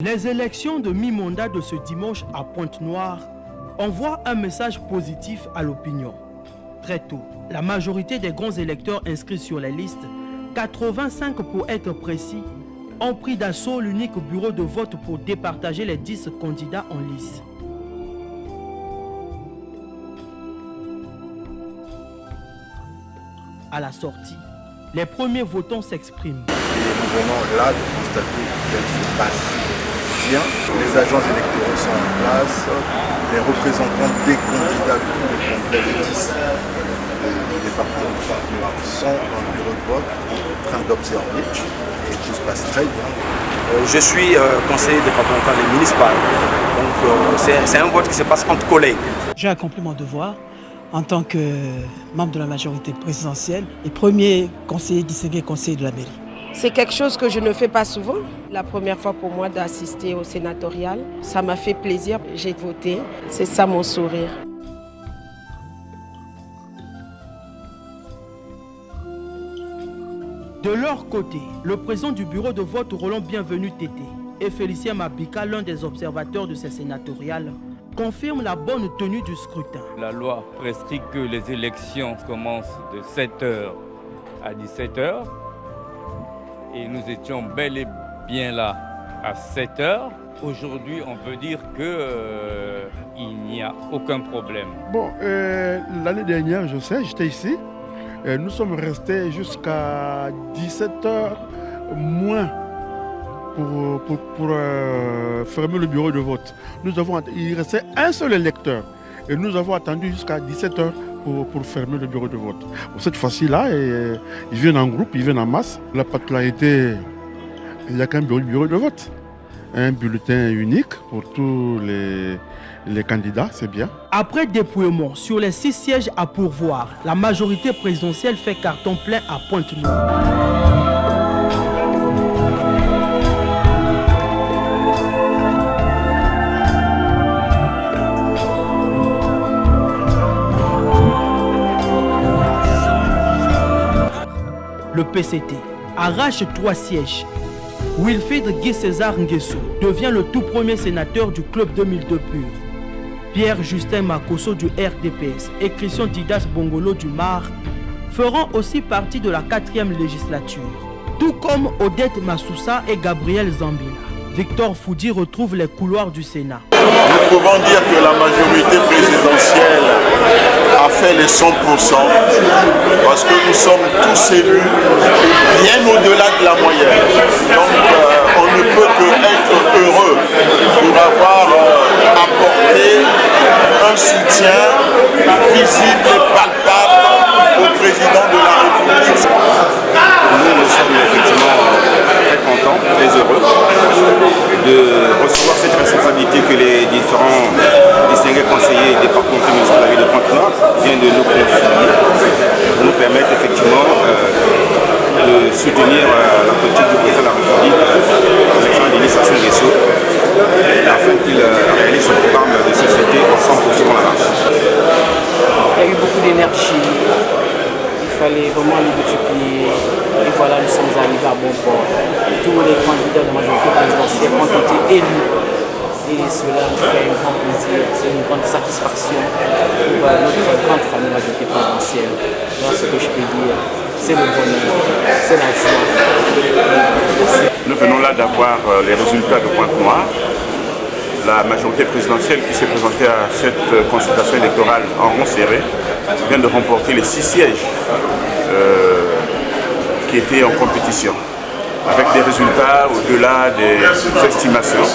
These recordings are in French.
Les élections de mi-mandat de ce dimanche à Pointe-Noire envoient un message positif à l'opinion. Très tôt, la majorité des grands électeurs inscrits sur les listes, 85 pour être précis, ont pris d'assaut l'unique bureau de vote pour départager les 10 candidats en lice. À la sortie, les premiers votants s'expriment. Et nous venons là de constater qu'elle se passe bien. Les agents électoraux sont en place, les représentants des candidats de 10 du département de Pointe-Noire sont dans le bureau de vote en train d'observer et tout se passe très bien. Je suis conseiller départemental et municipal, donc c'est un vote qui se passe entre collègues. J'ai accompli mon devoir en tant que membre de la majorité présidentielle et premier conseiller distingué conseiller de la mairie. C'est quelque chose que je ne fais pas souvent. La première fois pour moi d'assister au sénatorial, ça m'a fait plaisir. J'ai voté, c'est ça mon sourire. De leur côté, le président du bureau de vote Roland Bienvenu Tété et Félicien Mabika, l'un des observateurs de ces sénatoriales, confirment la bonne tenue du scrutin. La loi prescrit que les élections commencent de 7h à 17h. Et nous étions bel et bien là à 7h. Aujourd'hui, on peut dire qu'il n'y a aucun problème. Bon, l'année dernière, je sais, j'étais ici. Nous sommes restés jusqu'à 17h moins pour fermer le bureau de vote. Il restait un seul électeur et nous avons attendu jusqu'à 17h pour fermer le bureau de vote. Bon, cette fois-ci-là, ils viennent en groupe, ils viennent en masse. La particularité, il n'y a qu'un bureau de vote. Un bulletin unique pour tous les candidats, c'est bien. Après dépouillement sur les 6 sièges à pourvoir, la majorité présidentielle fait carton plein à Pointe-Noire. Le PCT arrache 3 sièges. Wilfried Guy César Nguesso devient le tout premier sénateur du Club 2002 pur. Pierre-Justin Makosso du RDPS et Christian Didas Bongolo du MAR feront aussi partie de la 4e législature. Tout comme Odette Massoussa et Gabriel Zambina. Victor Foudi retrouve les couloirs du Sénat. Nous pouvons dire que la majorité présidentielle a fait les 100% parce que nous sommes tous élus bien au-delà de la moyenne. Donc on ne peut que être heureux pour avoir apporté un soutien visible et palpable au président de la République. Nous sommes effectivement très contents, très heureux de recevoir cette responsabilité que les différents distingués conseillers départementaux municipaux de la ville de Pointe-Noire viennent de nous confier pour nous permettre effectivement de soutenir la politique du président de la République, Alexandre Denis Sassou Nguesso, afin qu'il réalise son programme de société ensemble pour la marche. Il y a eu beaucoup d'énergie, il fallait vraiment le multiplier et voilà, nous sommes arrivés à bon port. Tous les candidats de la majorité présidentielle ont été élus et cela nous fait un grand plaisir, c'est une grande satisfaction pour notre grande famille majorité présidentielle. Donc ce que je peux dire, c'est le bonheur, c'est la joie. Nous venons là d'avoir les résultats de Pointe-Noire. La majorité présidentielle qui s'est présentée à cette consultation électorale en rond serré vient de remporter les 6 sièges qui étaient en compétition, avec des résultats au-delà des estimations.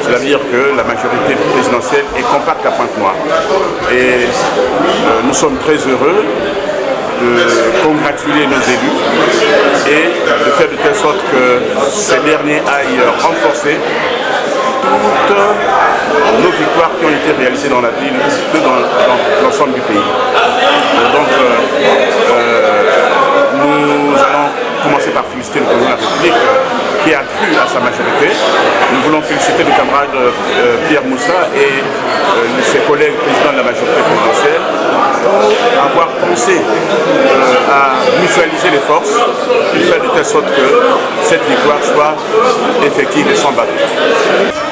Cela veut dire que la majorité présidentielle est compacte à Pointe-Noire. Et nous sommes très heureux de congratuler nos élus et de faire de telle sorte que ces derniers aillent renforcer toutes nos victoires qui ont été réalisées dans la ville, dans l'ensemble du pays. Donc, nous allons commencer par féliciter le président de la République qui a cru à sa majorité. Nous voulons féliciter le camarade Pierre Moussa et ses collègues présidents de la majorité présidentielle avoir pensé à mutualiser les forces et faire de telle sorte que cette victoire soit effective et sans bavure.